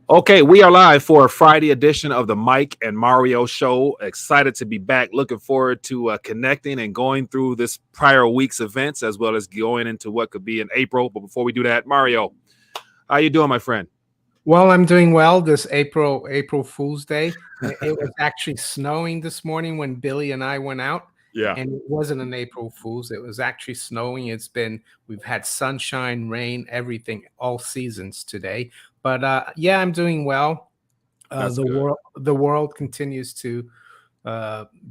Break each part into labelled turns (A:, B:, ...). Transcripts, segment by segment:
A: Okay, we are live for a Friday edition of the Mike and Mario Show. Excited to be back. Looking forward to connecting and going through this prior week's events as well as going into what could be in April. But before we do that, Mario, how you doing, my friend?
B: Well, I'm doing well this April Fool's Day. It was actually snowing this morning when Billy and I went out,
A: Yeah,
B: and it wasn't an April Fool's. It was actually snowing. We've had sunshine, rain, everything, all seasons today. But yeah, I'm doing well.
A: that's
B: The
A: good.
B: world continues to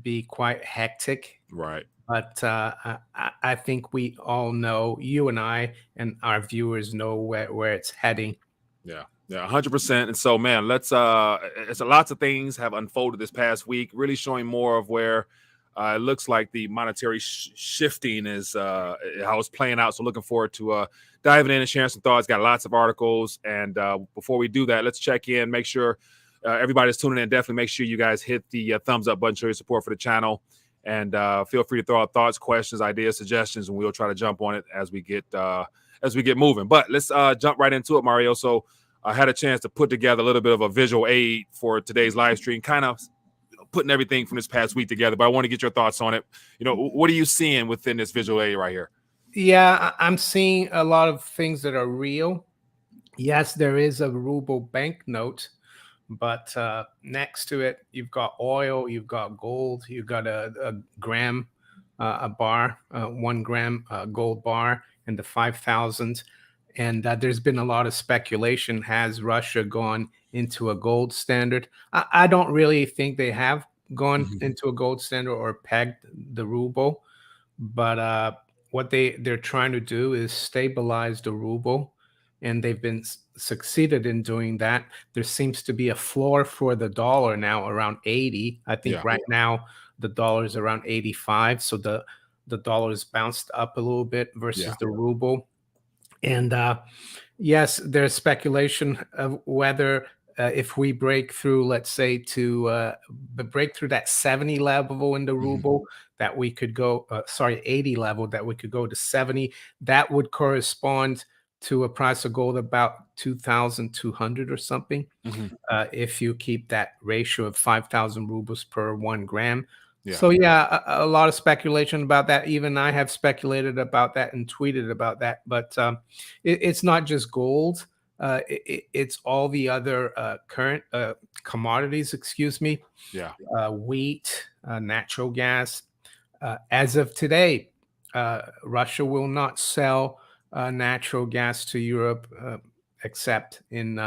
B: be quite hectic,
A: Right.
B: but I think we all know, you and I and our viewers know where it's heading.
A: Yeah. Yeah, 100%. And so, man, let's it's lots of things have unfolded this past week, really showing more of where it looks like the monetary shifting is how it's playing out. So, looking forward to diving in and sharing some thoughts. Got lots of articles, and before we do that, let's check in, make sure everybody's tuning in. Definitely make sure you guys hit the thumbs up button, show your support for the channel, and feel free to throw out thoughts, questions, ideas, suggestions, and we'll try to jump on it as we get moving. But let's jump right into it, Mario. So I had a chance to put together a little bit of a visual aid for today's live stream, kind of putting everything from this past week together. But I want to get your thoughts on it. What are you seeing within this visual aid right here?
B: Yeah, I'm seeing a lot of things that are real. Yes, there is a ruble banknote, but next to it, you've got oil, you've got gold, you've got a gram, a bar, 1 gram gold bar, and the 5,000. And there's been a lot of speculation. Has Russia gone into a gold standard? I don't really think they have gone into a gold standard or pegged the ruble, but what they're trying to do is stabilize the ruble, and they've been succeeded in doing that. There seems to be a floor for the dollar now around 80. I think
A: Yeah.
B: right now the dollar is around 85, so the dollar is bounced up a little bit versus
A: Yeah.
B: the ruble. And yes, there's speculation of whether if we break through, let's say, to break through that 70 level in the ruble, that we could go, 80 level, that we could go to 70. That would correspond to a price of gold about 2,200 or something. If you keep that ratio of 5,000 rubles per 1 gram.
A: Yeah.
B: So yeah, a lot of speculation about that. Even I have speculated about that and tweeted about that. But it's not just gold. It's all the other current commodities. Excuse me.
A: Yeah.
B: Wheat, natural gas. As of today, Russia will not sell natural gas to Europe except in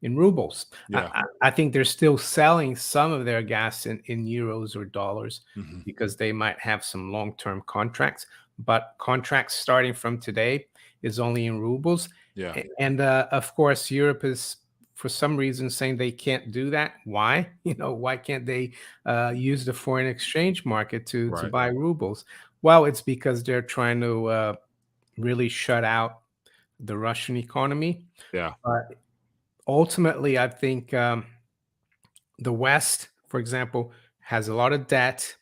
B: rubles.
A: Yeah.
B: I think they're still selling some of their gas in euros or dollars because they might have some long-term contracts. But contracts starting from today is only in rubles.
A: Yeah.
B: And of course, Europe is for some reason saying they can't do that. Why? Why can't they use the foreign exchange market to
A: Right.
B: buy rubles? Well, it's because they're trying to really shut out the Russian economy.
A: Yeah.
B: But ultimately, I think the West, for example, has a lot of debt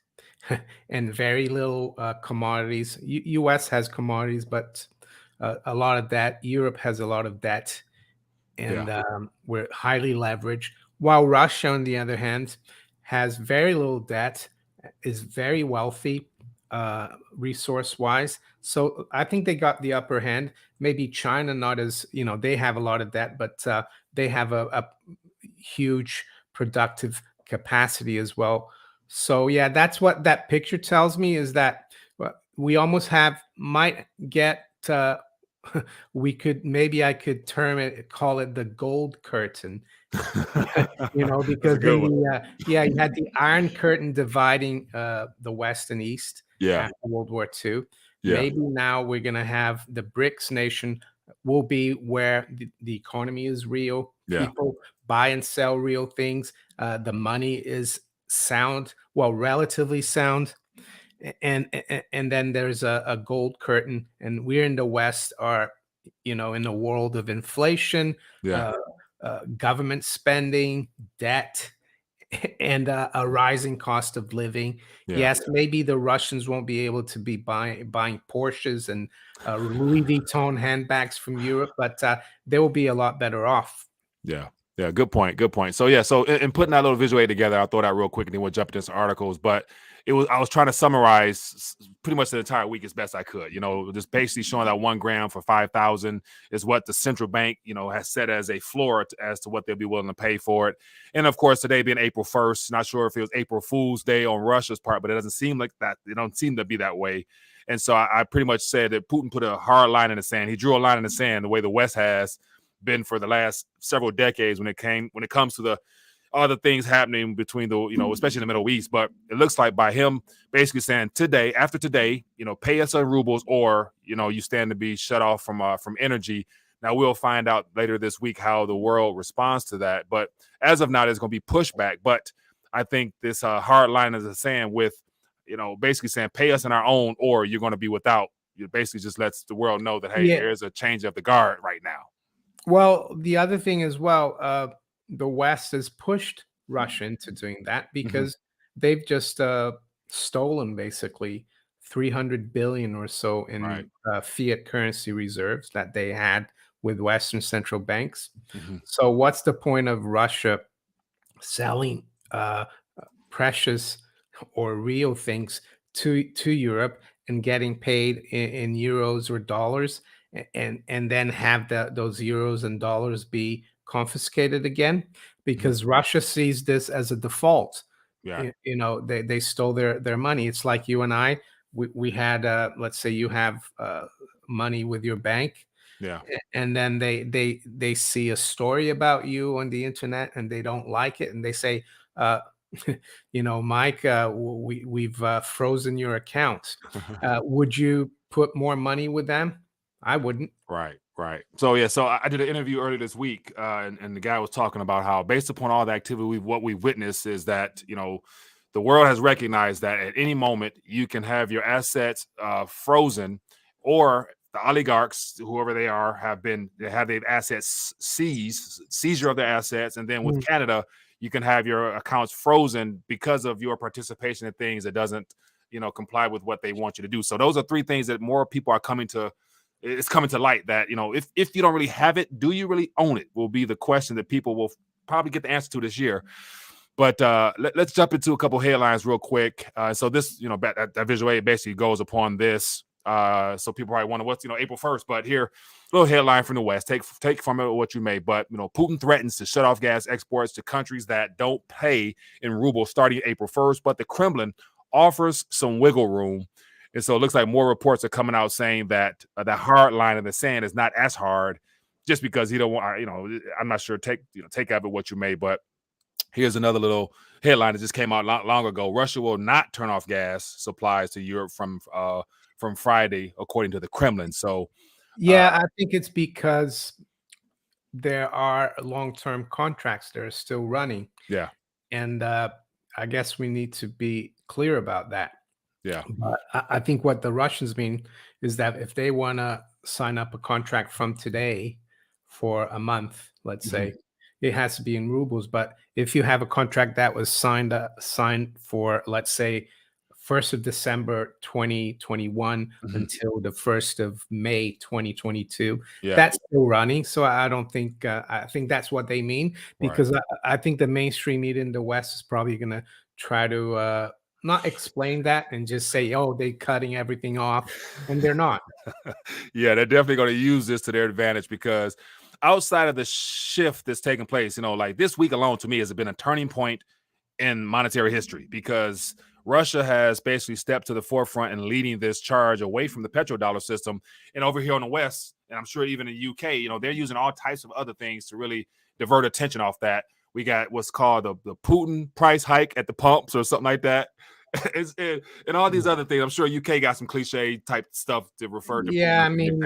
B: and very little commodities. U.S. has commodities, but a lot of debt. Europe has a lot of debt, and we're highly leveraged. While Russia, on the other hand, has very little debt, is very wealthy resource-wise. So I think they got the upper hand. Maybe China, not as, they have a lot of debt, but they have a huge productive capacity as well. So yeah, that's what that picture tells me, is that we almost might get maybe I could call it the gold curtain, because you had the Iron Curtain dividing the West and East after World War II.
A: Yeah.
B: Maybe now we're going to have the BRICS nation will be where the economy is real.
A: Yeah.
B: People buy and sell real things. The money is sound, well, relatively sound. And then there's a gold curtain, and we're in the West are, in the world of inflation,
A: Yeah.
B: government spending, debt, and a rising cost of living.
A: Yeah.
B: Yes, maybe the Russians won't be able to be buying Porsches and Louis Vuitton handbags from Europe, but they will be a lot better off.
A: Yeah. Yeah, good point. Good point. So yeah, so in putting that little visual aid together, I'll throw that real quick and then we'll jump into some articles. But I was trying to summarize pretty much the entire week as best I could. Just basically showing that 1 gram for 5,000 is what the central bank, has set as a floor as to what they'll be willing to pay for it. And of course, today being April 1st, not sure if it was April Fool's Day on Russia's part, but it doesn't seem like that. It don't seem to be that way. And so I pretty much said that Putin put a hard line in the sand. He drew a line in the sand the way the West has been for the last several decades when it comes to the other things happening between especially in the Middle East. But it looks like by him basically saying after today, pay us in rubles or you stand to be shut off from energy. Now we'll find out later this week how the world responds to that. But as of now, there's going to be pushback. But I think this hard line is saying with basically saying pay us in our own or you're going to be without. It basically just lets the world know that hey, there's a change of the guard right now.
B: Well, the other thing as well, the West has pushed Russia into doing that because they've just stolen basically 300 billion or so in fiat currency reserves that they had with Western central banks. So what's the point of Russia selling precious or real things to Europe and getting paid in euros or dollars? And then have those euros and dollars be confiscated again because Russia sees this as a default.
A: Yeah.
B: They stole their money. It's like you and I, we had let's say you have money with your bank.
A: Yeah.
B: And then they see a story about you on the internet and they don't like it and they say Mike, we've frozen your account. Would you put more money with them? I wouldn't.
A: Right. So yeah, so I did an interview earlier this week, and the guy was talking about how, based upon all the activity, what we witnessed is that the world has recognized that at any moment you can have your assets frozen, or the oligarchs, whoever they are, have their assets seizure of their assets, and then with Canada, you can have your accounts frozen because of your participation in things that doesn't comply with what they want you to do. So those are three things that more people are coming to. It's coming to light that, if you don't really have it, do you really own it, will be the question that people will probably get the answer to this year. But let's jump into a couple headlines real quick. So this, that visual aid basically goes upon this. So people probably wonder what's, April 1st. But here, little headline from the West. Take from it what you may. But, Putin threatens to shut off gas exports to countries that don't pay in rubles starting April 1st. But the Kremlin offers some wiggle room. And so it looks like more reports are coming out saying that the hard line in the sand is not as hard, just because he don't want, I'm not sure, take out of it what you may. But here's another little headline that just came out long ago. Russia will not turn off gas supplies to Europe from Friday, according to the Kremlin. So
B: I think it's because there are long-term contracts that are still running.
A: Yeah.
B: And I guess we need to be clear about that.
A: Yeah.
B: But I think what the Russians mean is that if they want to sign up a contract from today for a month, let's say, it has to be in rubles. But if you have a contract that was signed for, let's say, 1st of December 2021 until the 1st of May 2022, that's still running. So I don't think I think that's what they mean, because I think the mainstream media in the West is probably going to try to not explain that and just say, oh, they're cutting everything off, and they're not.
A: Yeah, they're definitely going to use this to their advantage, because outside of the shift that's taking place, like this week alone to me has been a turning point in monetary history, because Russia has basically stepped to the forefront and leading this charge away from the petrodollar system. And over here on the West, and I'm sure even in the UK, they're using all types of other things to really divert attention off that. We got what's called the Putin price hike at the pumps or something like that. And all these other things. I'm sure UK got some cliche type stuff to refer to.
B: Yeah, I mean,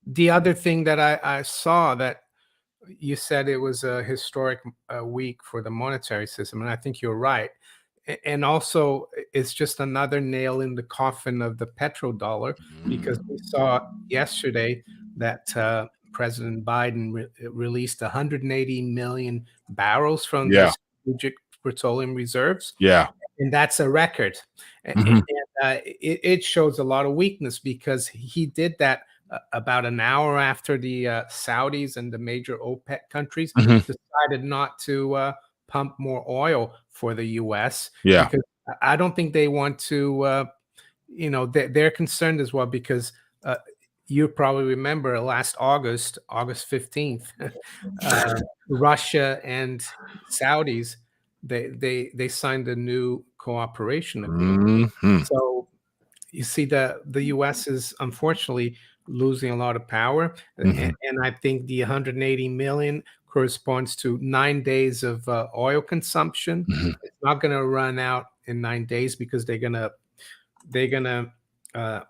B: the other thing that I saw, that you said it was a historic week for the monetary system, and I think you're right. And also, it's just another nail in the coffin of the petrodollar, because we saw yesterday that President Biden released 180 million barrels from the strategic petroleum reserves.
A: Yeah.
B: And that's a record. And it shows a lot of weakness, because he did that about an hour after the Saudis and the major OPEC countries
A: Mhm.
B: decided not to pump more oil for the U.S.
A: Yeah.
B: because I don't think they want to. They're concerned as well because you probably remember last August 15th, Russia and Saudis they signed a new cooperation agreement.
A: Mhm.
B: So you see the U.S. is unfortunately losing a lot of power,
A: Mhm.
B: and I think the 180 million corresponds to 9 days of oil consumption.
A: Mhm.
B: It's not going to run out in 9 days because they're gonna uh,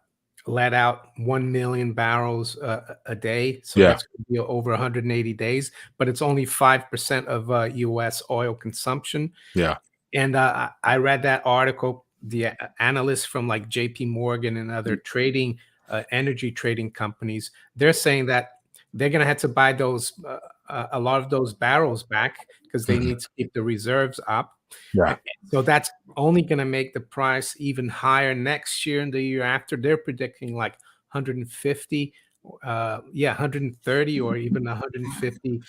B: let out 1 million barrels a day. So
A: Yeah.
B: that's going to be over 180 days, but it's only 5% of U.S. oil consumption.
A: Yeah.
B: And I read that article. The analysts from like J.P. Morgan and other energy trading companies, they're saying that they're going to have to buy a lot of those barrels back because they
A: Mhm.
B: need to keep the reserves up.
A: Yeah.
B: And so that's only going to make the price even higher next year and the year after. They're predicting like 150, 130 or even $150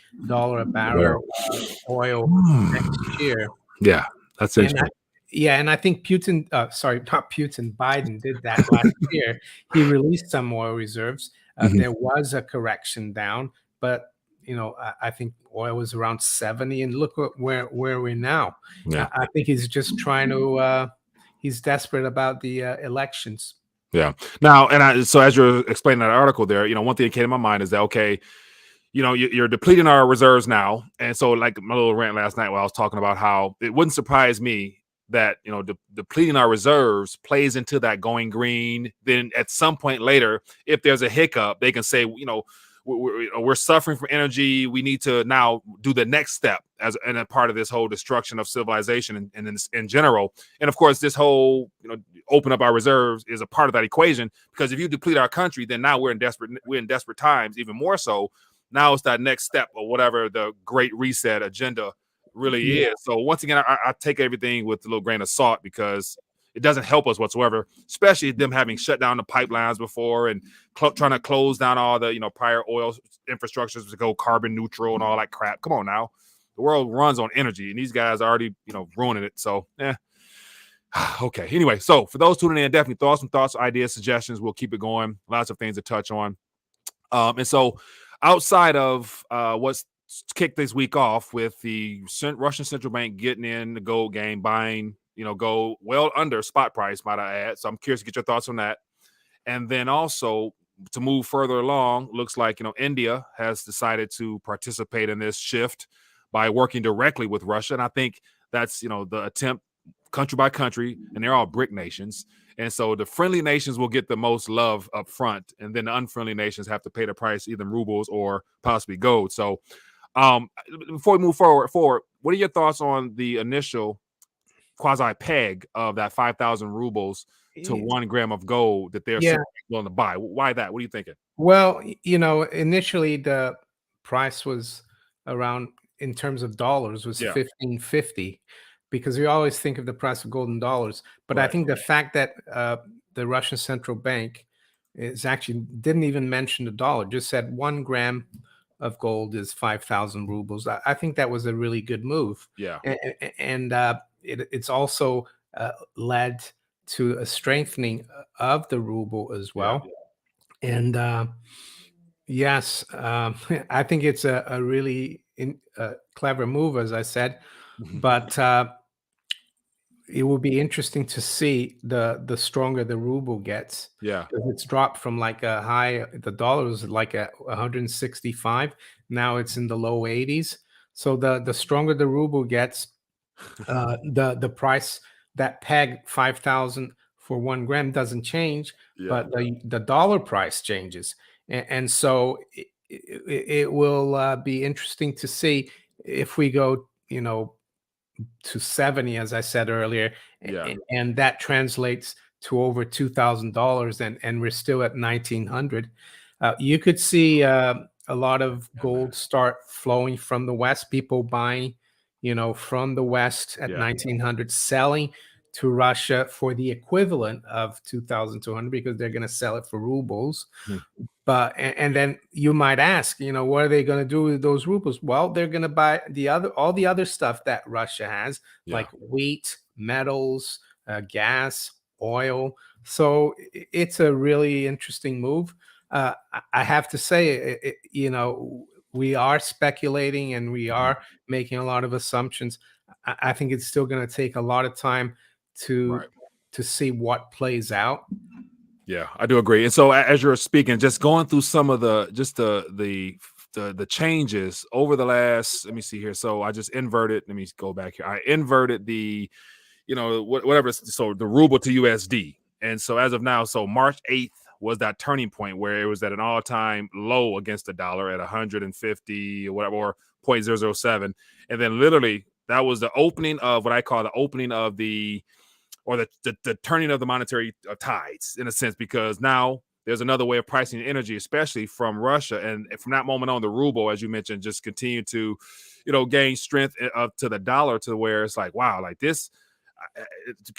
B: a
A: Where?
B: barrel oil next year.
A: Yeah. That's
B: And
A: interesting.
B: and I think Putin, sorry, not Putin, Biden did that last year. He released some oil reserves.
A: Mhm.
B: There was a correction down, but I think oil was around 70, and look where we're now.
A: Yeah.
B: I think he's just trying to. He's desperate about the elections.
A: Yeah. Now, so as you're explaining that article there, one thing that came to my mind is that, okay, you're depleting our reserves now. And so, like my little rant last night, where I was talking about how it wouldn't surprise me that, depleting our reserves plays into that going green. Then at some point later, if there's a hiccup, they can say, we're suffering from energy. We need to now do the next step and a part of this whole destruction of civilization and in general. And of course, this whole, open up our reserves is a part of that equation, because if you deplete our country, then now we're in desperate times, even more so. Now it's that next step or whatever the great reset agenda really
B: Yeah,
A: is. So once again, I take everything with a little grain of salt, because it doesn't help us whatsoever, especially them having shut down the pipelines before and trying to close down all the prior oil infrastructures to go carbon neutral and all that crap. Come on now, the world runs on energy, and these guys are already ruining it. So okay. Anyway, so for those tuning in, definitely thoughts, ideas, suggestions. We'll keep it going. Lots of things to touch on. And so outside of what's kicked this week off with the Russian central bank getting in the gold game, buying, gold well under spot price, might I add. So I'm curious to get your thoughts on that. And then also to move further along, looks like, India has decided to participate in this shift by working directly with Russia. And I think that's, the attempt country by country, and they're all BRIC nations. And so the friendly nations will get the most love up front, and then the unfriendly nations have to pay the price, either rubles or possibly gold. So before we move forward, what are your thoughts on the initial quasi peg of that 5,000 rubles to 1 gram of gold that they're
B: yeah.
A: willing to buy? Why that? What are you thinking?
B: Well, initially the price was around, in terms of dollars, was
A: Yeah.
B: 1550, because we always think of the price of gold in dollars. But I
A: Right.
B: think the fact that the Russian central bank is actually didn't even mention the dollar, just said 1 gram of gold is 5,000 rubles. I think that was a really good move,
A: Yeah.
B: and it's also led to a strengthening of the ruble as
A: Yeah.
B: well. And yes, I think it's a really clever move, as I said.
A: Mhm.
B: But it will be interesting to see the stronger the ruble gets,
A: Yeah.
B: because it's dropped from like a high. The dollar was like at 165. Now it's in the low 80s. So the stronger the ruble gets, the price, that peg 5,000 for 1 gram doesn't change,
A: Yeah.
B: but the dollar price changes. And so it will be interesting to see if we go, to 70, as I said earlier,
A: Yeah.
B: and that translates to over $2,000, and we're still at 1,900. You could see a lot of
A: Yeah,
B: gold
A: man.
B: start flowing from the West, people buying, from the West at
A: Yeah.
B: 1,900, selling to Russia for the equivalent of 2,200 because they're going to sell it for rubles.
A: Mhm.
B: But and then you might ask, what are they going to do with those rubles? Well, they're going to buy all the other stuff that Russia has,
A: Yeah.
B: like wheat, metals, gas, oil. So it's a really interesting move. I have to say, we are speculating and we
A: Mhm.
B: are making a lot of assumptions. I think it's still going to take a lot of time to
A: Right.
B: to see what plays out.
A: Yeah, I do agree. And so as you're speaking, just going through some of the changes over the last, let me see here. So I just inverted, let me go back here. I inverted the, whatever, so the ruble to USD. And so as of now, so March 8th was that turning point where it was at an all-time low against the dollar at 150 or whatever, or 0.007. And then literally that was the opening of what I call the opening of the, or the turning of the monetary tides in a sense, because now there's another way of pricing energy, especially from Russia. And from that moment on, the ruble, as you mentioned, just continued to, gain strength up to the dollar, to where it's like, wow, like this.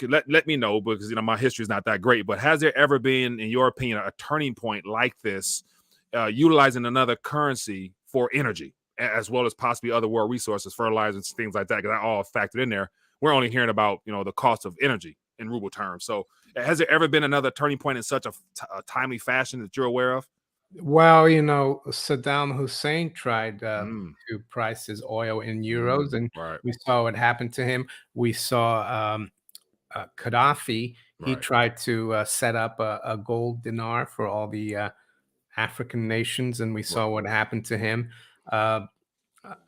A: Let me know, because my history is not that great. But has there ever been, in your opinion, a turning point like this, utilizing another currency for energy, as well as possibly other world resources, fertilizers, things like that? Because that all factored in there. We're only hearing about the cost of energy in ruble terms. So has there ever been another turning point in such a timely fashion that you're aware of?
B: Well, Saddam Hussein tried
A: Mm,
B: to price his oil in euros, and
A: right,
B: we saw what happened to him. We saw Gaddafi. He
A: right,
B: tried to set up a gold dinar for all the African nations, and we
A: right.
B: saw what happened to him. Uh,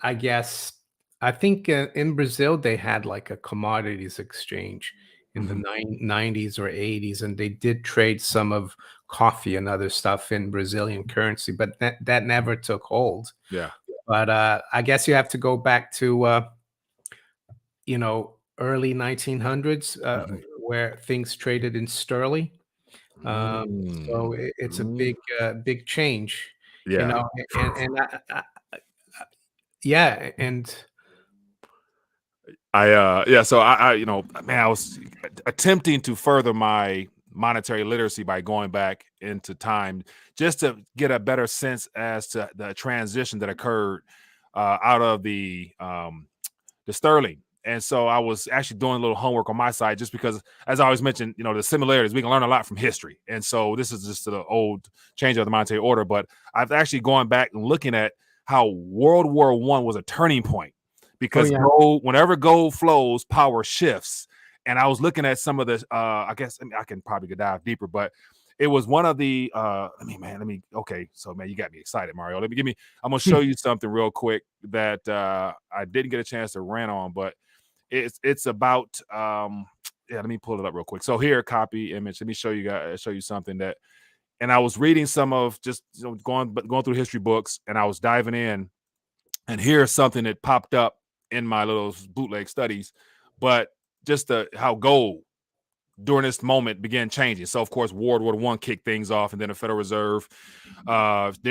B: I guess I think in Brazil they had like a commodities exchange in the
A: Mhm.
B: 90s or 80s, and they did trade some of coffee and other stuff in Brazilian currency, but that never took hold.
A: Yeah.
B: But I guess you have to go back to early 1900s
A: Mhm.
B: where things traded in sterling. So
A: Mm,
B: it's a
A: mm.
B: big change, you
A: Yeah.
B: know, and yeah, and
A: Yeah, so man, I was attempting to further my monetary literacy by going back into time, just to get a better sense as to the transition that occurred out of the sterling. And so I was actually doing a little homework on my side, just because, as I always mentioned, the similarities, we can learn a lot from history. And so this is just the old change of the monetary order. But I've actually gone back and looking at how World War I was a turning point,
B: oh
A: because
B: yeah,
A: gold, whenever gold flows, power shifts. And I was looking at some of the, I guess, I can probably dive deeper, but it was one of the, okay. So man, you got me excited, Mario. I'm going to show you something real quick that I didn't get a chance to rant on, but it's about, yeah, let me pull it up real quick. So here, copy image. Let me show you something that, and I was reading some of, just going through history books, and I was diving in, and here's something that popped up in my little bootleg studies, but just how gold during this moment began changing. So of course World War I kicked things off, and then the Federal Reserve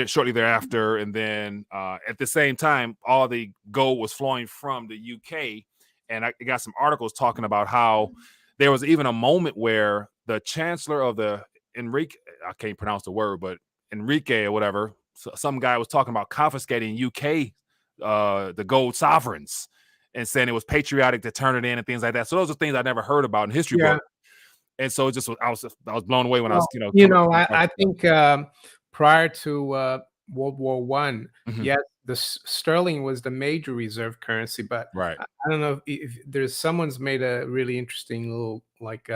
A: shortly thereafter, and then at the same time all the gold was flowing from the UK. And I got some articles talking about how there was even a moment where the chancellor of the Enrique, I can't pronounce the word, but Enrique or whatever, so some guy was talking about confiscating UK the gold sovereigns, and saying it was patriotic to turn it in and things like that. So those are things I never heard about in history
B: yeah.
A: books. And so it just I was blown away when I was
B: Well,
A: coming up with
B: I think prior to World War One,
A: Mhm.
B: yes, the sterling was the major reserve currency, but
A: Right.
B: I don't know if there's someone's made a really interesting little like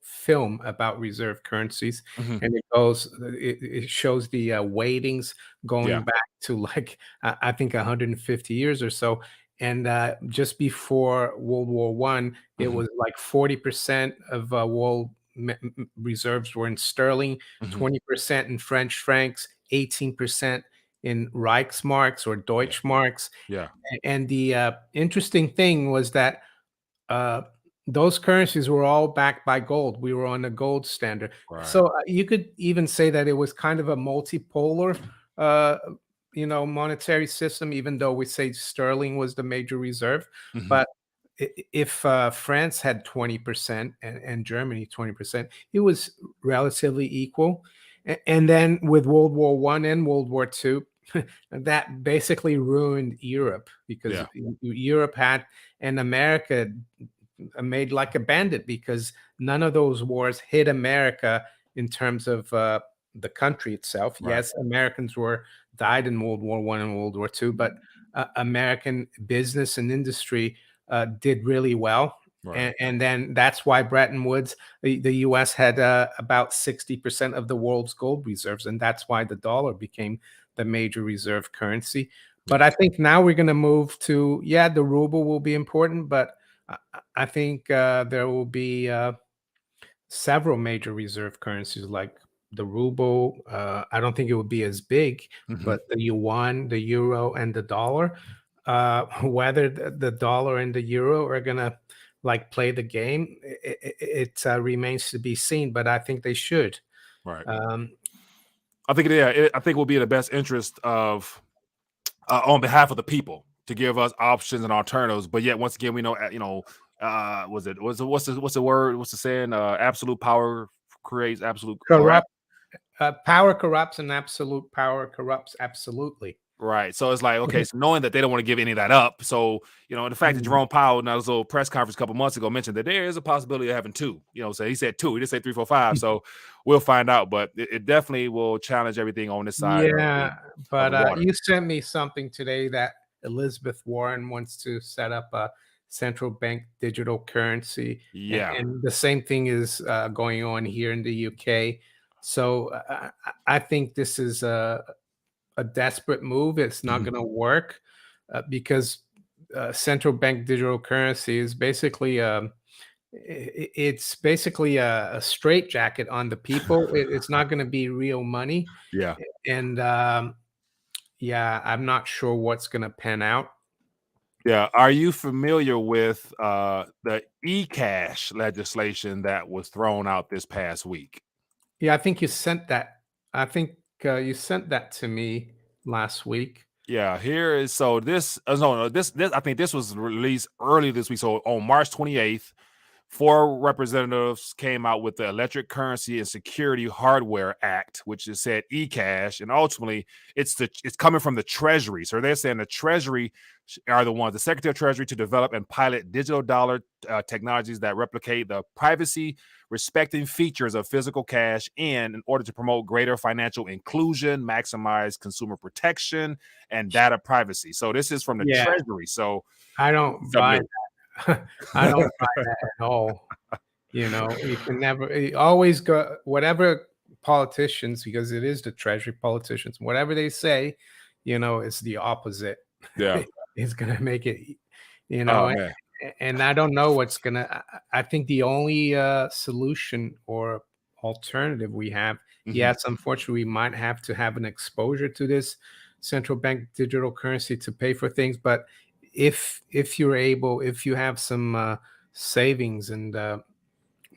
B: film about reserve currencies,
A: Mhm.
B: and it shows the weightings
A: Yeah.
B: going back to like I think 150 years or so. And just before World War One, it
A: Mhm.
B: was like 40% of world reserves were in sterling,
A: Mhm.
B: 20% in French francs, 18% in Reichsmarks or
A: Yeah.
B: Deutschmarks.
A: Yeah.
B: And the interesting thing was that uh, those currencies were all backed by gold. We were on a gold standard.
A: Right.
B: So you could even say that it was kind of a multipolar, uh, monetary system, even though we say sterling was the major reserve.
A: Mhm.
B: But if France had 20% and Germany 20%, it was relatively equal. And then with World War One and World War Two, that basically ruined Europe because
A: Yeah.
B: Europe had and America made like a bandit because none of those wars hit America in terms of the country itself.
A: Right.
B: Yes, Americans were died in World War One and World War Two, but American business and industry did really well.
A: Right.
B: And then that's why Bretton Woods, the U.S. had about 60% of the world's gold reserves, and that's why the dollar became the major reserve currency. But
A: Yeah.
B: I think now we're going to move to, yeah, the ruble will be important, but I think there will be several major reserve currencies like the ruble. I don't think it would be as big,
A: Hmm.
B: but the yuan, the euro, and the dollar. Whether the dollar and the euro are gonna like play the game, it remains to be seen. But I think they should.
A: Right.
B: Um,
A: I think I think it will be in the best interest of on behalf of the people to give us options and alternatives. But yet, once again, we know, what's the word? What's the saying? Absolute power creates absolute
B: corrupt power corrupts, and absolute power corrupts absolutely.
A: right. So it's like, okay, so knowing that they don't want to give any of that up. So, the fact that
B: Mm.
A: Jerome Powell in his little press conference a couple months ago mentioned that there is a possibility of having two, so he said two, he didn't say 3, 4, 5. So we'll find out, but it definitely will challenge everything on this side
B: Yeah,
A: of the
B: but
A: water.
B: you sent me something today that Elizabeth Warren wants to set up a central bank digital currency,
A: Yeah.
B: and the same thing is going on here in the UK. So I think this is a desperate move. It's not
A: Mhm.
B: going to work because central bank digital currency is basically it's basically a straitjacket on the people. It's not going to be real money,
A: Yeah.
B: and yeah, I'm not sure what's going to pan out.
A: Yeah. Are you familiar with the Ecash legislation that was thrown out this past week?
B: Yeah, I think you sent that. I think you sent that to me last week.
A: Yeah, here is so this no, this I think this was released early this week. So on March 28th, 4 representatives came out with the Electric Currency and Security Hardware Act, which is said eCash, and ultimately it's coming from the Treasury. So they're saying the Treasury are the ones, the Secretary of Treasury, to develop and pilot digital dollar technologies that replicate the privacy respecting features of physical cash in order to promote greater financial inclusion, maximize consumer protection, and data privacy. So this is from the
B: Yeah,
A: Treasury. So
B: I don't
A: something
B: buy
A: new.
B: that. I don't buy that at all. You can never always go whatever politicians, because it is the treasury politicians, whatever they say, it's the opposite.
A: Yeah.
B: It's gonna make it, you
A: Oh
B: know, and,
A: man.
B: and I don't know what's gonna. I think the only solution or alternative we have,
A: Hmm.
B: yes, unfortunately, we might have to have an exposure to this central bank digital currency to pay for things. But if you're able, if you have some savings and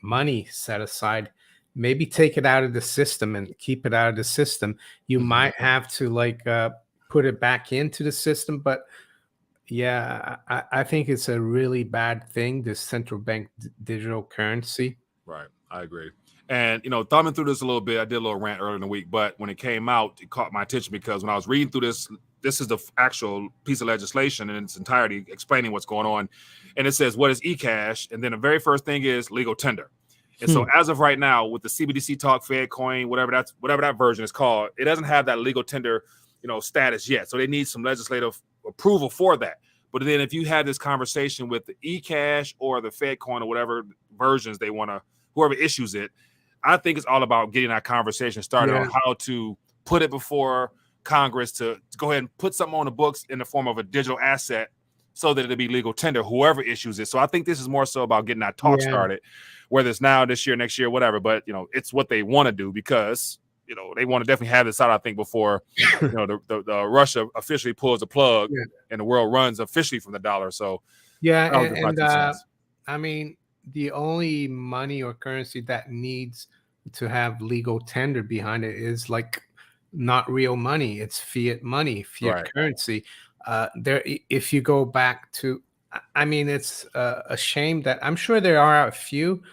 B: money set aside, maybe take it out of the system and keep it out of the system. You
A: Hmm.
B: might have to like put it back into the system, but yeah, I think it's a really bad thing, this central bank digital currency.
A: Right. I agree. And thumbing through this a little bit, I did a little rant earlier in the week, but when it came out, it caught my attention because when I was reading through this is the actual piece of legislation in its entirety explaining what's going on. And it says, what is eCash? And then the very first thing is legal tender. And so
B: Hmm.
A: as of right now, with the CBDC talk, Fed coin, whatever that version is called, it doesn't have that legal tender, status yet. So they need some legislative approval for that. But then if you have this conversation with the eCash or the Fed coin or whatever versions they want to, whoever issues it, I think it's all about getting that conversation started
B: Yeah,
A: on how to put it before Congress to go ahead and put something on the books in the form of a digital asset so that it'll be legal tender, whoever issues it. So I think this is more so about getting that talk
B: yeah,
A: started, whether it's now, this year, next year, whatever. But, it's what they want to do because, they want to definitely have this out, I think, before, the Russia officially pulls the plug
B: yeah,
A: and the world runs officially from the dollar. So
B: yeah,
A: that was just my 2 cents.
B: I mean, the only money or currency that needs to have legal tender behind it is like not real money. It's fiat money, fiat
A: Right.
B: currency. If you go back to, I mean, it's a shame that I'm sure there are a few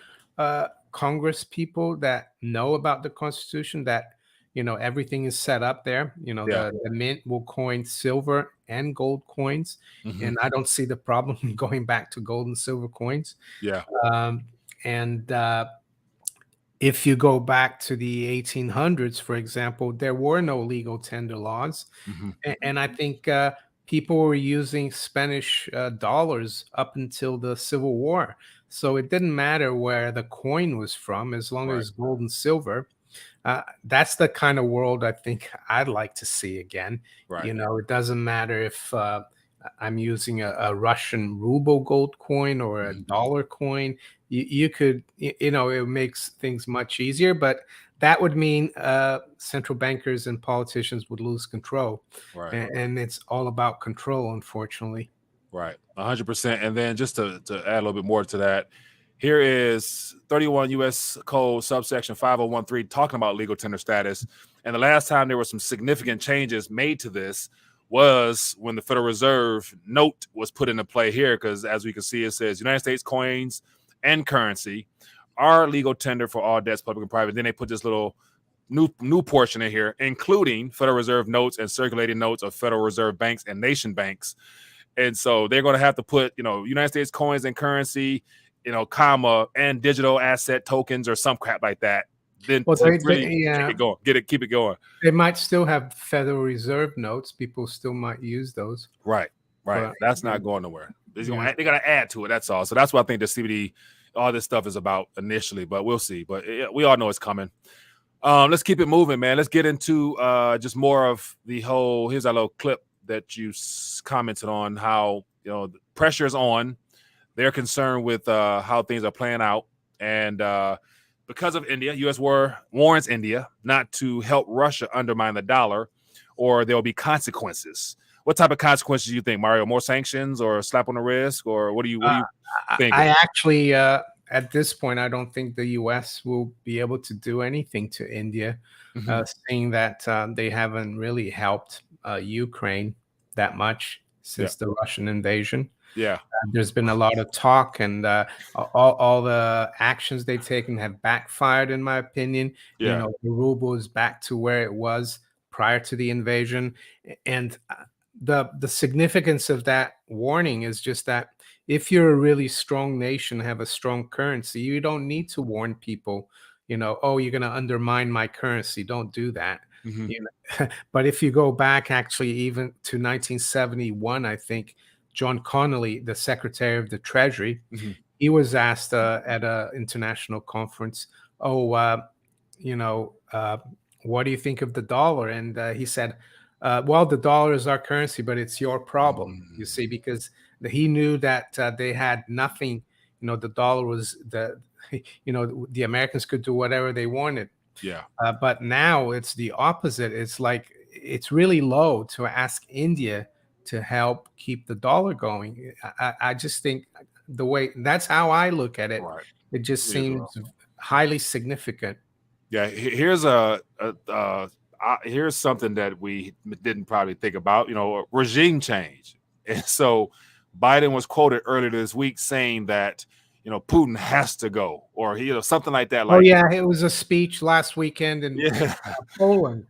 B: Congress people that know about the Constitution, that everything is set up there.
A: Yeah.
B: The mint will coin silver and gold coins,
A: Hmm.
B: and I don't see the problem going back to gold and silver coins.
A: Yeah.
B: Um, and if you go back to the 1800s, for example, there were no legal tender laws.
A: Hmm.
B: And I think people were using Spanish dollars up until the Civil War. So it didn't matter where the coin was from, as long
A: Right.
B: as gold and silver. That's the kind of world I think I'd like to see again.
A: Right.
B: It doesn't matter if I'm using a Russian ruble gold coin or a
A: Mhm.
B: dollar coin. You could, it makes things much easier, but that would mean central bankers and politicians would lose control.
A: Right.
B: And it's all about control, unfortunately.
A: Right. 100%. And then just to add a little bit more to that, here is 31 U.S. Code subsection 5013 talking about legal tender status. And the last time there were some significant changes made to this was when the Federal Reserve note was put into play here, because as we can see, it says United States coins and currency are legal tender for all debts, public and private. Then they put this little new portion in here, including Federal Reserve notes and circulating notes of Federal Reserve banks and nation banks. And so they're going to have to put, United States coins and currency, comma, and digital asset tokens or some crap like that. Then
B: Well,
A: to really
B: yeah,
A: keep it going.
B: they might still have Federal Reserve notes. People still might use those.
A: Right.
B: But,
A: That's not going nowhere. They're
B: yeah.
A: going to add to it. That's all. So that's what I think the CBD, all this stuff is about initially, but we'll see. But we all know it's coming. Let's keep it moving, man. Let's get into just more of the whole. Here's our little clip that you commented on, how the pressure is on. They're concerned with how things are playing out, and because of India, U.S. warns India not to help Russia undermine the dollar, or there will be consequences. What type of consequences do you think, Mario? More sanctions, or a slap on the wrist, or what do you think?
B: I actually, at this point, I don't think the U.S. will be able to do anything to India, seeing that they haven't really helped Ukraine that much since the Russian invasion.
A: Yeah.
B: There's been a lot of talk, and all the actions they've taken have backfired, in my opinion.
A: Yeah.
B: The ruble is back to where it was prior to the invasion, and the significance of that warning is just that if you're a really strong nation, have a strong currency, you don't need to warn people. Oh, you're going to undermine my currency. Don't do that. But if you go back, actually, even to 1971, I think John Connolly, the Secretary of the Treasury, he was asked at an international conference, what do you think of the dollar? And he said, well, the dollar is our currency, but it's your problem, you see, because he knew that they had nothing. The dollar was the Americans could do whatever they wanted.
A: Yeah.
B: But now it's the opposite. It's like it's really low to ask India to help keep the dollar going. I just think that's how I look at it.
A: Right.
B: It just seems highly significant.
A: Yeah. Here's here's something that we didn't probably think about. Regime change. And so Biden was quoted earlier this week saying that Putin has to go, or something like that.
B: Oh yeah, it was a speech last weekend in Poland,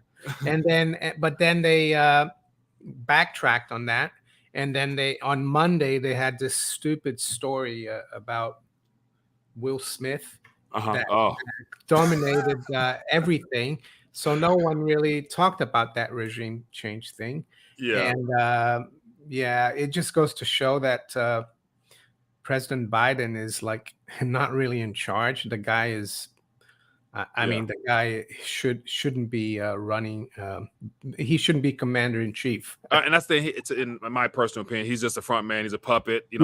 B: and but then they backtracked on that, and then on Monday they had this stupid story about Will Smith that dominated everything. So no one really talked about that regime change thing.
A: Yeah.
B: And it just goes to show that President Biden is like not really in charge. The guy is, I mean, the guy shouldn't be running. He shouldn't be commander in chief.
A: And that's it's in my personal opinion. He's just a front man. He's a puppet. He's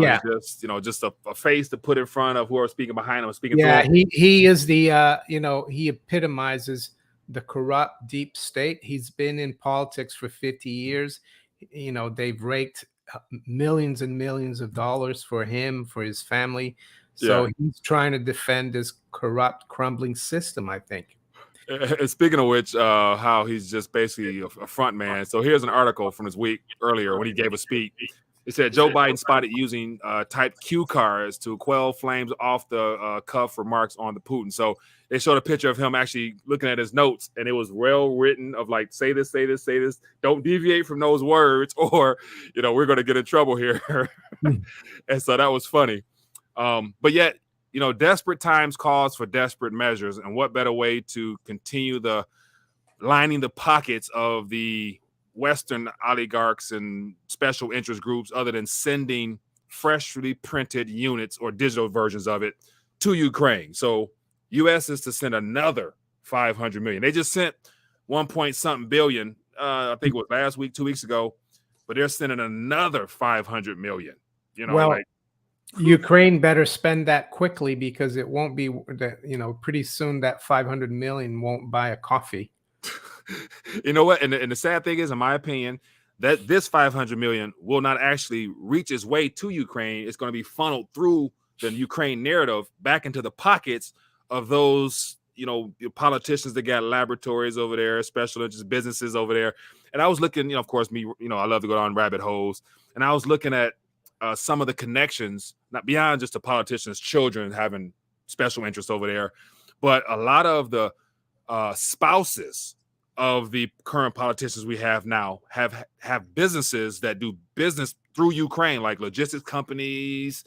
A: just a face to put in front of whoever speaking behind him, speaking.
B: Yeah, he is the he epitomizes the corrupt deep state. He's been in politics for 50 years. They've raked millions and millions of dollars for him, for his family. So he's trying to defend this corrupt, crumbling system, I think.
A: And speaking of which, how he's just basically a front man. So here's an article from this week earlier when he gave a speech. It said Joe Biden spotted using type cue cards to quell flames off the cuff remarks on the Putin. So they showed a picture of him actually looking at his notes, and it was well written of like, say this, say this, say this. Don't deviate from those words, or we're going to get in trouble here. And so that was funny. But yet, desperate times calls for desperate measures, and what better way to continue the lining the pockets of the Western oligarchs and special interest groups other than sending freshly printed units or digital versions of it to Ukraine. So U.S. is to send another 500 million. They just sent 1 point something billion, I think it was last week, 2 weeks ago, but they're sending another 500 million.
B: Ukraine better spend that quickly, because it won't be that, pretty soon that 500 million won't buy a coffee.
A: You know what? And the sad thing is, in my opinion, that this 500 million will not actually reach its way to Ukraine. It's going to be funneled through the Ukraine narrative back into the pockets of those, politicians that got laboratories over there, special interest businesses over there. And I was looking, of course, I love to go down rabbit holes. And I was looking at some of the connections, not beyond just the politicians' children having special interests over there, but a lot of the spouses of the current politicians we have now have businesses that do business through Ukraine, like logistics companies,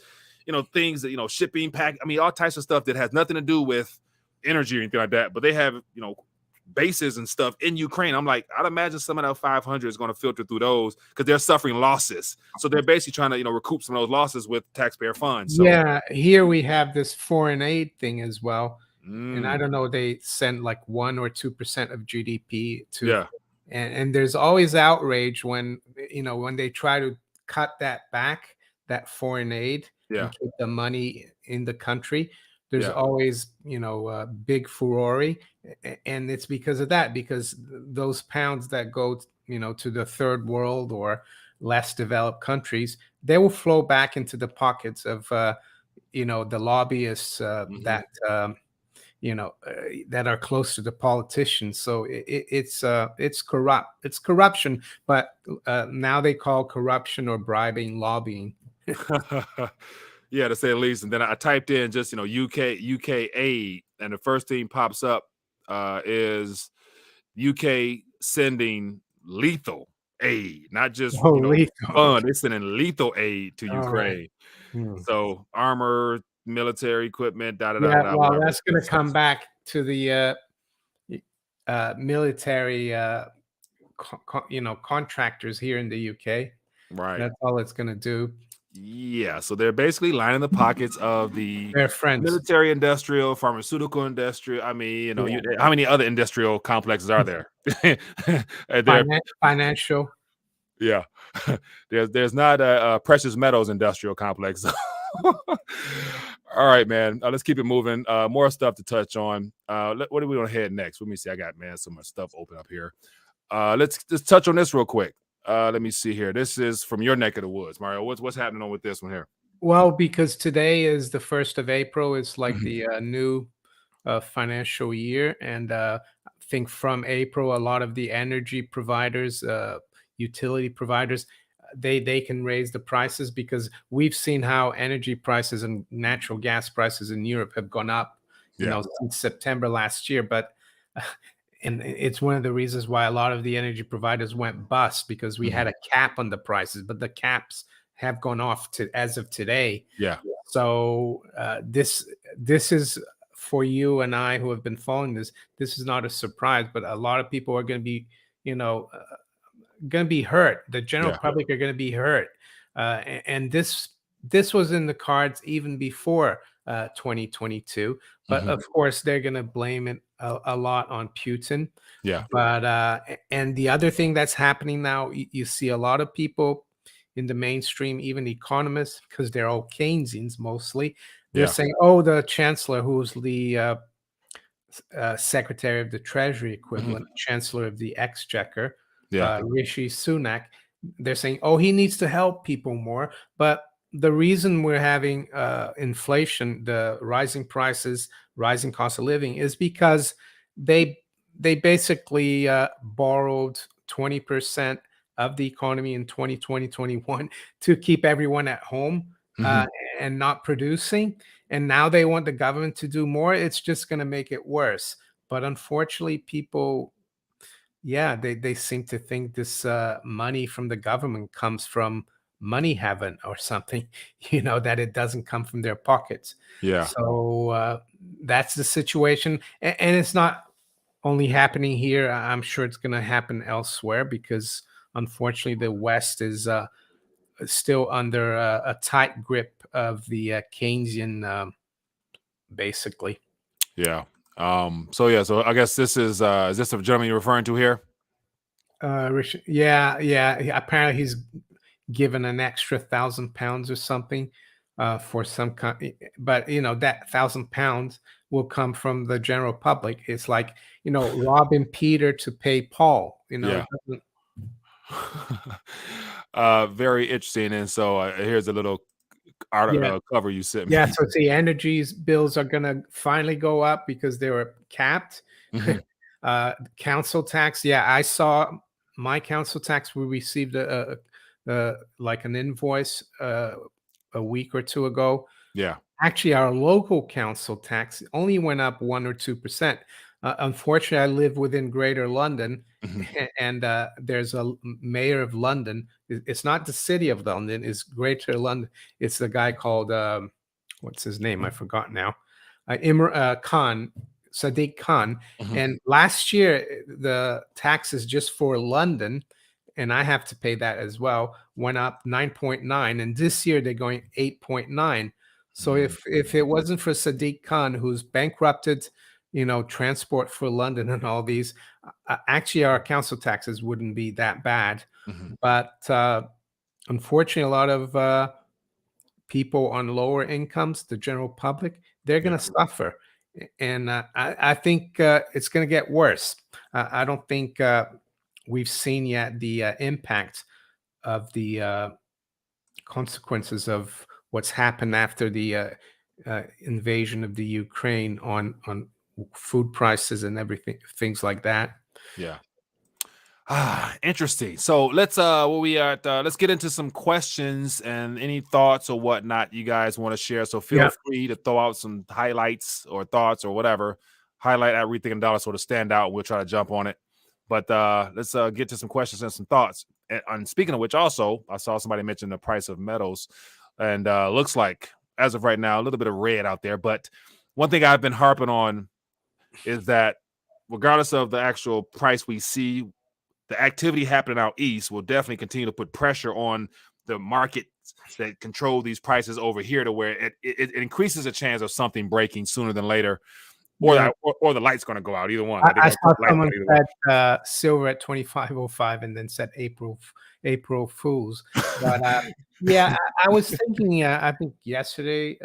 A: things that, shipping, all types of stuff that has nothing to do with energy or anything like that. But they have, bases and stuff in Ukraine. I'm like, I'd imagine some of that 500 is going to filter through those because they're suffering losses. So they're basically trying to, recoup some of those losses with taxpayer funds. So,
B: yeah, here we have this foreign aid thing as well. And I don't know, they send like 1 or 2% of GDP to,
A: yeah,
B: and there's always outrage when when they try to cut that back, that foreign aid,
A: yeah,
B: and keep the money in the country. There's
A: yeah.
B: always big furore, and it's because of that, because those pounds that go to the third world or less developed countries, they will flow back into the pockets of the lobbyists that that are close to the politicians. So it's corrupt. It's corruption, but now they call corruption or bribing lobbying.
A: Yeah, to say the least. And then I typed in just UK aid, and the first thing pops up is UK sending lethal aid, not just
B: Lethal.
A: fun. They're sending lethal aid to Ukraine.
B: Right.
A: So armor, military equipment,
B: Yeah, well, that's going to come back to the military, contractors here in the UK.
A: Right.
B: That's all it's going to do.
A: Yeah, so they're basically lining the pockets of the
B: Their friends.
A: military, industrial, pharmaceutical, industrial. How many other industrial complexes are there?
B: Financial.
A: Yeah, there's not a precious metals industrial complex. All right, man. Let's keep it moving. More stuff to touch on. What do we want to head next? Let me see. I got so much stuff open up here. Let's just touch on this real quick. Let me see here. This is from your neck of the woods, Mario. What's happening on with this one here?
B: Well, because today is the 1st of April. It's like the new financial year, and I think from April, a lot of the energy providers, utility providers, they can raise the prices, because we've seen how energy prices and natural gas prices in Europe have gone up, since September last year. But and it's one of the reasons why a lot of the energy providers went bust, because we had a cap on the prices, but the caps have gone off as of today.
A: Yeah.
B: So this is, for you and I who have been following this is not a surprise, but a lot of people are going to be, going to be hurt. The general public are going to be hurt. And this was in the cards even before 2022. But of course, they're going to blame it a lot on Putin.
A: Yeah.
B: But and the other thing that's happening now, you see a lot of people in the mainstream, even economists, because they're all Keynesians mostly, they're saying, oh, the chancellor, who's the secretary of the treasury equivalent, chancellor of the exchequer, Rishi Sunak, they're saying, oh, he needs to help people more. But the reason we're having inflation, the rising prices, rising cost of living, is because they basically borrowed 20% of the economy in 2020, 21 to keep everyone at home
A: Mhm.
B: and not producing. And now they want the government to do more. It's just going to make it worse. But unfortunately, people, yeah, they seem to think this money from the government comes from money heaven or something, that it doesn't come from their pockets.
A: Yeah.
B: So that's the situation. And it's not only happening here. I'm sure it's going to happen elsewhere because unfortunately the West is still under a tight grip of the Keynesian, basically.
A: Yeah. So yeah, so I guess this is this the gentleman you're referring to here?
B: Yeah, yeah. Apparently, he's given an extra £1,000 or something for some kind. But that £1,000 will come from the general public. It's like robbing Peter to pay Paul.
A: Yeah.
B: It doesn't.
A: Very interesting. And so here's a little
B: Yeah,
A: cover you sent
B: yeah.
A: me.
B: So the energy bills are gonna finally go up because they were capped.
A: Mhm.
B: Council tax. Yeah, I saw my council tax. We received like an invoice a week or two ago.
A: Yeah.
B: Actually, our local council tax only went up 1 or 2%. Unfortunately, I live within Greater London,
A: Mhm.
B: and there's a mayor of London. It's not the city of London; it's Greater London. It's the guy called what's his name? I forgot now. Khan, Sadiq Khan.
A: Mhm.
B: And last year, the taxes just for London, and I have to pay that as well, went up 9.9, and this year they're going 8.9. So if it wasn't for Sadiq Khan, who's bankrupted, transport for London and all these, actually our council taxes wouldn't be that bad.
A: Mhm.
B: But unfortunately, a lot of people on lower incomes, the general public, they're
A: Yeah.
B: going to suffer. And I think it's going to get worse. I don't think we've seen yet the impact of the consequences of what's happened after the invasion of the Ukraine on food prices and everything, things like that.
A: Yeah. Interesting. So let's get into some questions and any thoughts or whatnot you guys want to share. So feel
B: Yeah.
A: free to throw out some highlights or thoughts or whatever. Highlight everything in dollar sort of stand out. We'll try to jump on it. But let's get to some questions and some thoughts. And speaking of which, also I saw somebody mention the price of metals, and looks like as of right now a little bit of red out there. But one thing I've been harping on is that regardless of the actual price we see, the activity happening out east will definitely continue to put pressure on the markets that control these prices over here, to where it increases the chance of something breaking sooner than later, or
B: Yeah.
A: that or the light's going to go out. Either one. They're
B: I
A: going to
B: saw
A: put lights
B: someone
A: on either way.
B: said silver at 25.05 and then said April Fools. But yeah, I was thinking, I think yesterday,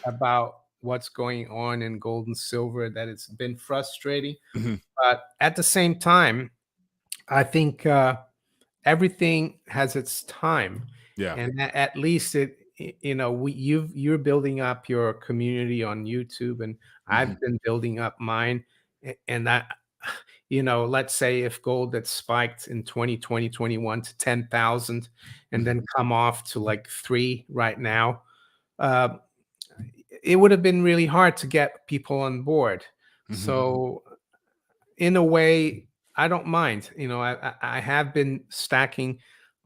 B: about what's going on in gold and silver, that it's been frustrating.
A: Mhm.
B: But at the same time, I think everything has its time,
A: Yeah.
B: and at least you're building up your community on YouTube, and
A: Mhm.
B: I've been building up mine, and that let's say if gold that spiked in 2020 21 to 10,000 and
A: Mhm.
B: then come off to like 3 right now, uh, it would have been really hard to get people on board.
A: Mhm.
B: So in a way, I don't mind. I have been stacking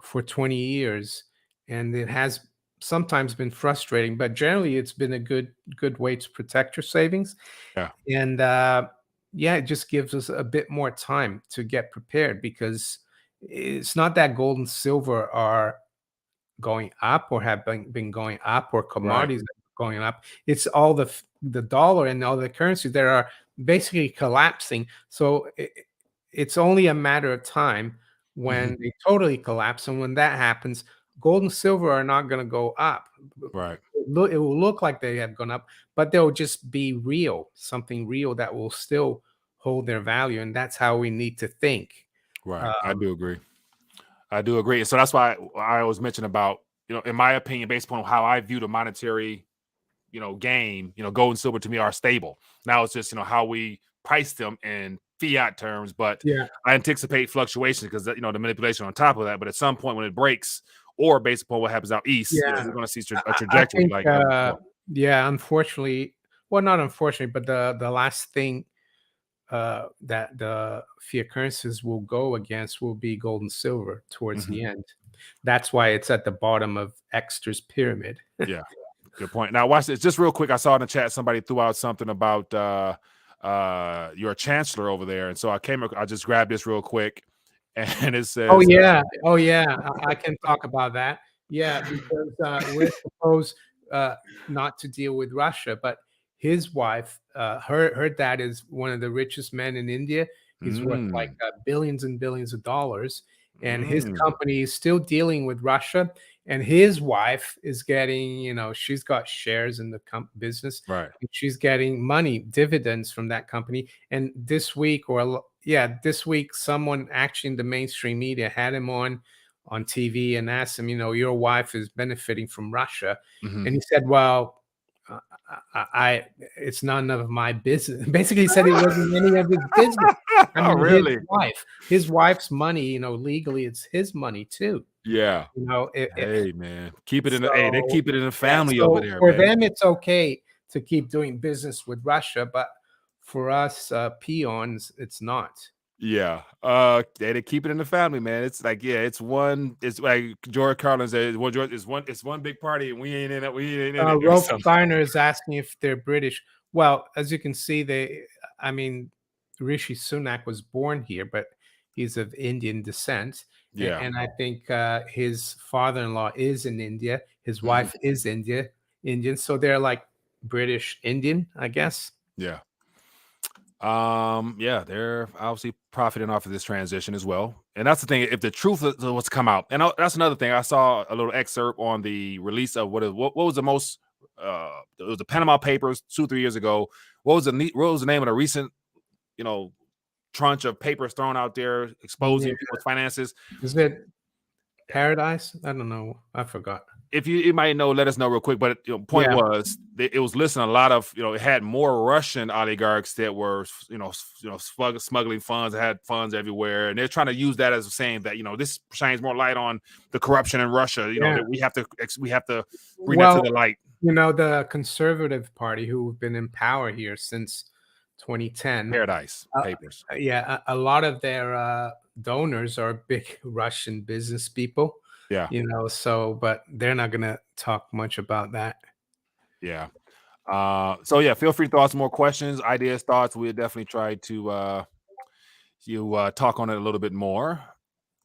B: for 20 years, and it has sometimes been frustrating, but generally it's been a good way to protect your savings.
A: Yeah.
B: And yeah, it just gives us a bit more time to get prepared, because it's not that gold and silver are going up or have been going up, or
A: Right.
B: commodities that are going up. It's all the dollar and all the currencies that are basically collapsing. So it's only a matter of time
A: Mhm.
B: when they totally collapse. And when that happens, gold and silver are not going to go up.
A: Right.
B: It will look like they have gone up, but they'll just be real, something real that will still hold their value. And that's how we need to think.
A: Right. I
B: Um,
A: do agree. I do agree. So that's why I always mention about, in my opinion, based upon how I view the monetary, game, gold and silver to me are stable. Now it's just, how we price them and fiat terms, but
B: Yeah.
A: I anticipate fluctuations because the manipulation on top of that. But at some point when it breaks, or based upon what happens out east,
B: Yeah.
A: we're going to see a
B: I
A: trajectory
B: think,
A: like never before.
B: yeah, unfortunately, well, not unfortunately, but the last thing that the fiat currencies will go against will be gold and silver towards the end. That's why it's at the bottom of Exter's pyramid.
A: Yeah, good point. Now watch this just real quick. I saw in the chat somebody threw out something about your chancellor over there, and so I just grabbed this real quick, and it
B: Oh
A: says,
B: yeah, oh yeah. I can talk about that. Yeah, because we're supposed not to deal with Russia, but his wife, her dad is one of the richest men in India. He's worth like billions and billions of dollars, and his company is still dealing with Russia. And his wife is getting, she's got shares in the business.
A: right.
B: She's getting money, dividends from that company. And this week, this week, someone actually in the mainstream media had him on TV and asked him, your wife is benefiting from Russia. And he said, well, uh, it's none of my business. Basically, he said it wasn't any of his business. I
A: Oh,
B: mean,
A: really?
B: his wife's money, legally it's his money too.
A: Yeah.
B: It,
A: Hey, man, keep it in. Hey, they
B: so
A: keep it in the
B: yeah,
A: family over
B: so
A: there,
B: for
A: man.
B: them, it's okay to keep doing business with Russia, but for us peons, it's not.
A: Yeah. They keep it in the family, man. It's like, yeah, it's like George Carlin said, it's one big party, and we ain't in it. Or
B: Rolf
A: something.
B: Steiner is asking if they're British. Well, as you can see, I mean, Rishi Sunak was born here, but he's of Indian descent.
A: Yeah.
B: And I think his father-in-law is in India. His
A: Mhm.
B: wife is Indian. So they're like British Indian, I guess.
A: Yeah. Yeah, they're obviously profiting off of this transition as well. And that's the thing. If the truth is what's come out, and that's another thing. I saw a little excerpt on the release of what was the most it was the Panama Papers 2-3 years ago. What was the name of the recent, tranche of papers thrown out there exposing
B: Yeah.
A: people's finances?
B: Is it Paradise? I don't know. I forgot.
A: If you might know, let us know real quick. But point
B: Yeah.
A: was, it was listing a lot of, it had more Russian oligarchs that were, smuggling funds, that had funds everywhere, and they're trying to use that as saying that, this shines more light on the corruption in Russia.
B: Yeah.
A: That we have to bring that to the light.
B: The Conservative Party, who've been in power here since 2010,
A: Paradise Papers.
B: a lot of their donors are big Russian business people.
A: Yeah.
B: But they're not going to talk much about that.
A: Yeah. So yeah, feel free to throw out some more questions, ideas, thoughts. We'll definitely try to talk on it a little bit more.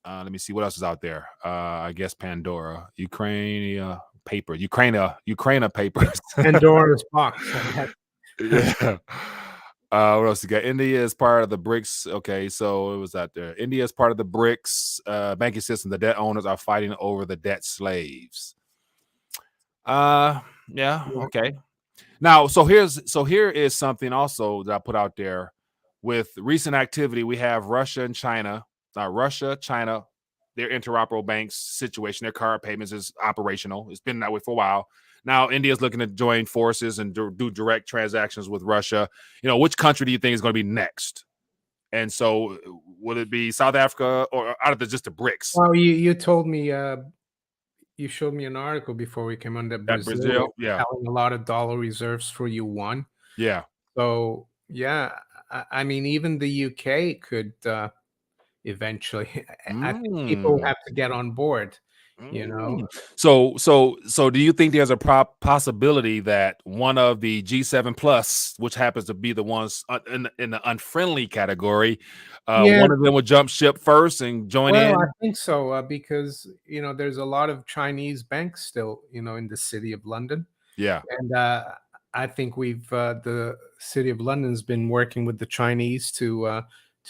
A: Let me see what else is out there. I guess Pandora, Ukraine papers.
B: Pandora's box.
A: Yeah. What else you got? India is part of the BRICS. Okay, so it was out there. India is part of the BRICS banking system. The debt owners are fighting over the debt slaves. Yeah. Okay. Now, so here is something also that I put out there. With recent activity, we have Russia and China. China, their interoperable banks situation, their card payments is operational. It's been that way for a while. Now, India is looking to join forces and do direct transactions with Russia. Which country do you think is going to be next? And so, will it be South Africa or out of just the BRICS?
B: Well, you told me, you showed me an article before we came on that Brazil,
A: yeah,
B: having a lot of dollar reserves for yuan.
A: Yeah.
B: So yeah, I mean, even the UK could eventually. I think people have to get on board.
A: So do you think there's a possibility that one of the G7 plus, which happens to be the ones in the unfriendly category, one of them would jump ship first and join in?
B: I think so, because there's a lot of Chinese banks still in the city of London.
A: Yeah.
B: And I think the city of London's been working with the Chinese to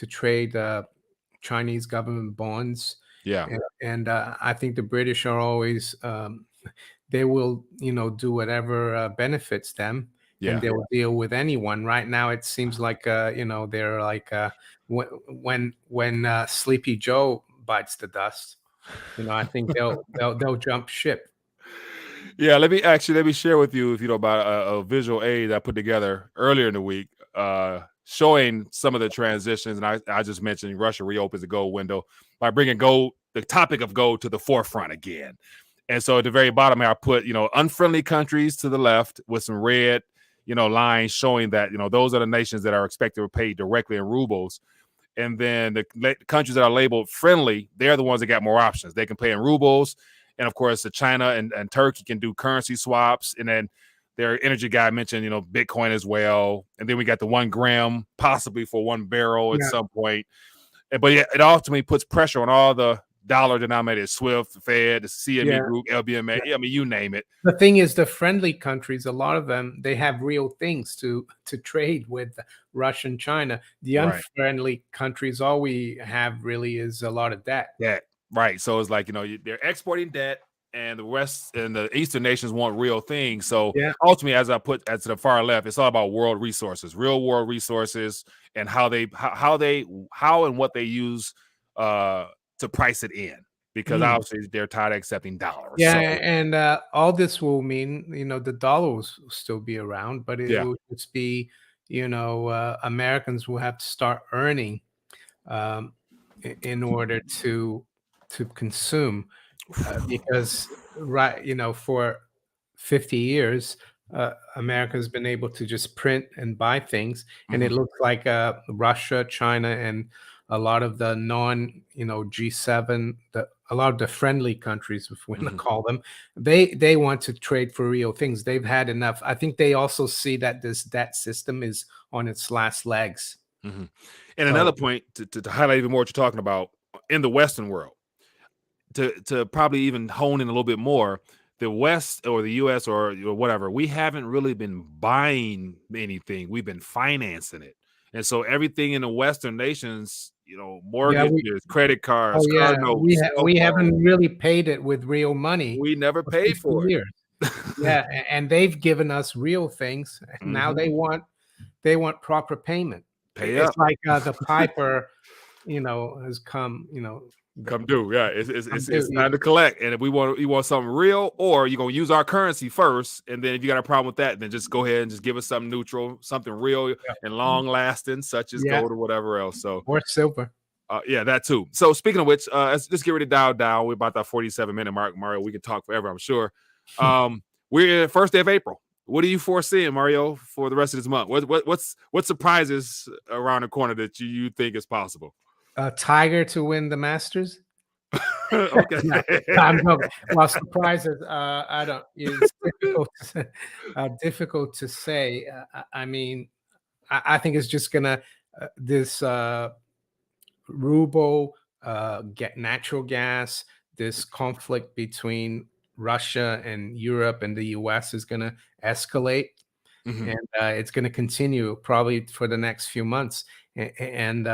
B: trade Chinese government bonds.
A: Yeah.
B: And I think the British are always, they will, do whatever benefits them.
A: Yeah.
B: And they'll deal with anyone. Right now, it seems like, they're like when Sleepy Joe bites the dust, I think they'll jump ship.
A: Yeah, let me share with you, if you know, about a visual aid I put together earlier in the week, showing some of the transitions. And I just mentioned Russia reopens the gold window by bringing gold, the topic of gold, to the forefront again. And so at the very bottom, I put, unfriendly countries to the left with some red, lines showing that, those are the nations that are expected to pay directly in rubles. And then the countries that are labeled friendly, they're the ones that got more options. They can pay in rubles. And of course, China and Turkey can do currency swaps. And then their energy guy mentioned, Bitcoin as well. And then we got the 1 gram, possibly for 1 barrel at some point. But it ultimately puts pressure on all the dollar denominated SWIFT, the Fed, the CME group, LBMA. I mean, you name it.
B: The thing is, the friendly countries, a lot of them, they have real things to trade with Russia and China. The unfriendly countries, all we have really is a lot of debt.
A: Debt, right. So it's like, they're exporting debt, and the West and the Eastern nations want real things. So ultimately, as I put to the far left, it's all about world resources, real world resources, and how and what they use to price it in, because obviously they're tired of accepting dollars.
B: Yeah, and all this will mean, the dollar will still be around, but it will just be, Americans will have to start earning in order to consume, because for 50 years, America has been able to just print and buy things, and it looks like Russia, China, and a lot of the G7, a lot of the friendly countries, if we want to call them, they want to trade for real things. They've had enough. I think they also see that this debt system is on its last legs.
A: And another point to highlight even more what you're talking about in the Western world, to probably even hone in a little bit more, the West or the US or whatever, we haven't really been buying anything. We've been financing it. And so everything in the Western nations, mortgages, credit cards, car notes.
B: We haven't really paid it with real money.
A: We never paid for it.
B: And they've given us real things. Now they want proper payment. It's like the piper, has come,
A: come due. Yeah, it's time to collect. And if you want something real, or you're gonna use our currency first, and then if you got a problem with that, then just go ahead and just give us something neutral, something real and long lasting, such as gold or whatever else. So,
B: or silver.
A: That too. So speaking of which, let's get ready to dial down. We're about that 47-minute mark, Mario. We can talk forever, I'm sure. We're in the first day of April. What are you foreseeing, Mario, for the rest of this month? What surprises around the corner that you think is possible?
B: Tiger to win the Masters.
A: Okay.
B: Well, surprises. I don't. It's difficult to say. I mean, I think it's just gonna this ruble, get natural gas. This conflict between Russia and Europe and the U.S. is gonna escalate, and it's gonna continue probably for the next few months. And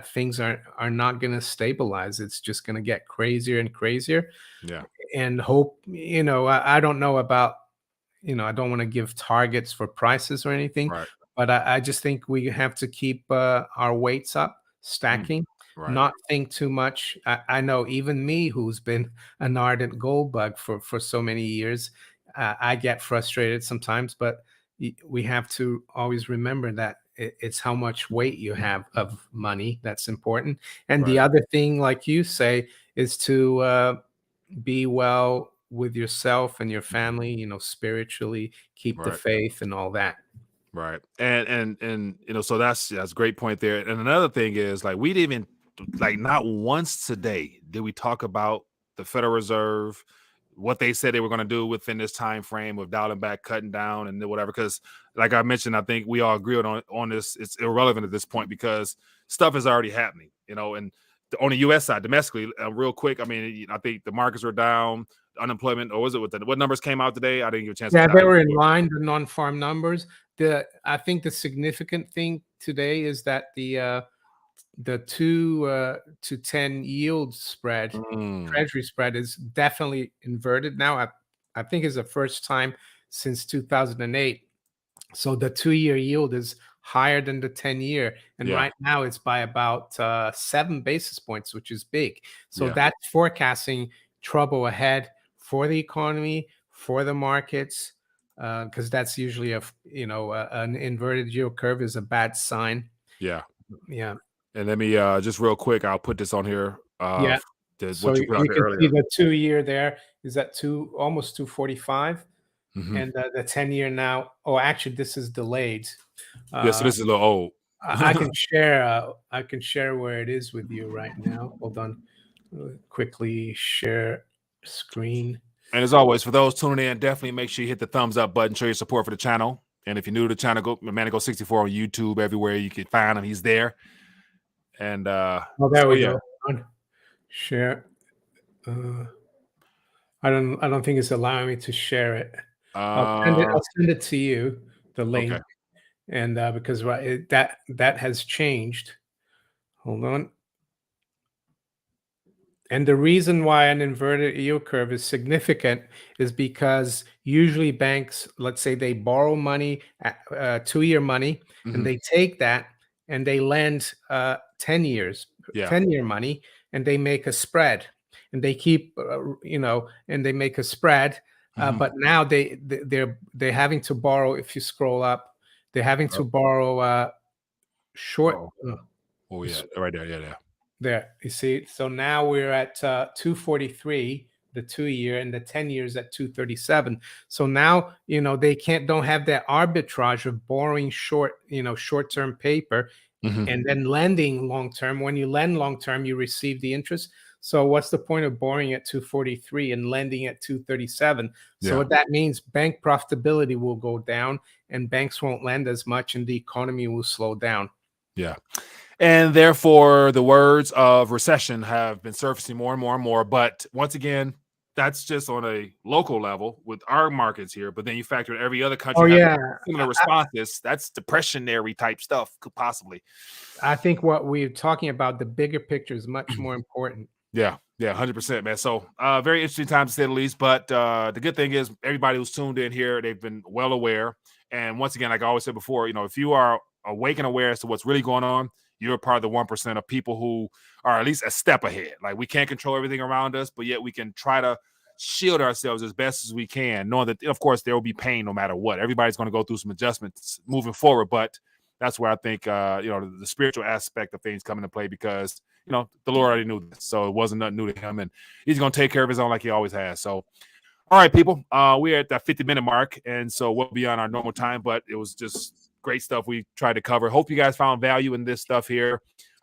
B: things are not going to stabilize. It's just going to get crazier and crazier. And hope, I don't know about, I don't want to give targets for prices or anything, but I just think we have to keep our weights up, stacking, not think too much. I know even me, who's been an ardent gold bug for so many years, I get frustrated sometimes, but we have to always remember that it's how much weight you have of money that's important. And the other thing, like you say, is to be well with yourself and your family, spiritually, keep the faith and all that.
A: Right. And so that's a great point there. And another thing is, like, we didn't even, not once today did we talk about the Federal Reserve, what they said they were going to do within this time frame of dialing back, cutting down, and whatever. Because, like I mentioned, I think we all agree on this. It's irrelevant at this point because stuff is already happening. And on the U.S. side, domestically, real quick. I mean, I think the markets were down, unemployment, or was it what numbers came out today? I didn't get a chance.
B: Yeah, they were in line. The non-farm numbers. I think the significant thing today is that the 2 to 10 yield spread, treasury spread, is definitely inverted now. I think it's the first time since 2008. So the 2-year yield is higher than the 10-year, and right now it's by about 7 basis points, which is big. So that's forecasting trouble ahead for the economy, for the markets. because that's usually an inverted yield curve is a bad sign.
A: Yeah.
B: Yeah.
A: And let me just real quick, I'll put this on here.
B: Yeah. So
A: What you put out
B: you
A: there
B: can see
A: earlier.
B: the 2-year there is at almost 245,
A: Mhm.
B: and the 10-year now. Oh, actually, this is delayed.
A: Yeah, so this is a little old.
B: I can share. I can share where it is with you right now. Hold on. Quickly share screen.
A: And as always, for those tuning in, definitely make sure you hit the thumbs up button, show your support for the channel. And if you're new to the channel, go Manico64 on YouTube, everywhere you can find him, he's there. And
B: Oh, there we go. Share. I don't think it's allowing me to share it. I'll send it to you, the link.
A: Okay.
B: And because that has changed. Hold on. And the reason why an inverted yield curve is significant is because usually banks, let's say they borrow money, 2-year money, and they take that and they lend 10 years, 10-year money, and they make a spread, and they keep, and they make a spread. But now they're having to borrow. If you scroll up, they're having to borrow short.
A: Oh yeah, right there. Yeah, yeah.
B: There, you see. So now we're at 243, the 2-year, and the 10 years at 237. So now they don't have that arbitrage of borrowing short-term paper and then lending long-term. When you lend long-term, you receive the interest. So what's the point of borrowing at 243 and lending at 237? So what that means, bank profitability will go down, and banks won't lend as much, and the economy will slow down.
A: Yeah. And therefore, the words of recession have been surfacing more and more and more. But once again, that's just on a local level with our markets here. But then you factor in every other country having similar responses. That's depressionary type stuff, could possibly.
B: I think what we're talking about, the bigger picture, is much more important.
A: Yeah, 100%, man. So very interesting time to say the least. But the good thing is everybody who's tuned in here, they've been well aware. And once again, like I always said before, if you are awake and aware as to what's really going on, you're part of the 1% of people who are at least a step ahead. Like, we can't control everything around us, but yet we can try to shield ourselves as best as we can, knowing that, of course, there will be pain no matter what. Everybody's going to go through some adjustments moving forward. But that's where I think, the spiritual aspect of things come into play, because, the Lord already knew this. So it wasn't nothing new to him. And he's going to take care of his own like he always has. So, all right, people, we're at that 50-minute mark. And so we'll be on our normal time, but it was just great stuff we tried to cover. Hope you guys found value in this stuff here.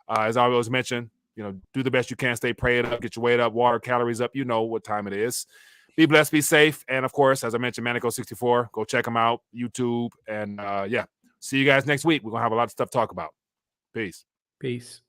A: As I always mention, do the best you can. Stay prayed up, get your weight up, water, calories up. You know what time it is. Be blessed, be safe. And of course, as I mentioned, Manico64, go check them out, YouTube. And see you guys next week. We're going to have a lot of stuff to talk about. Peace.
B: Peace.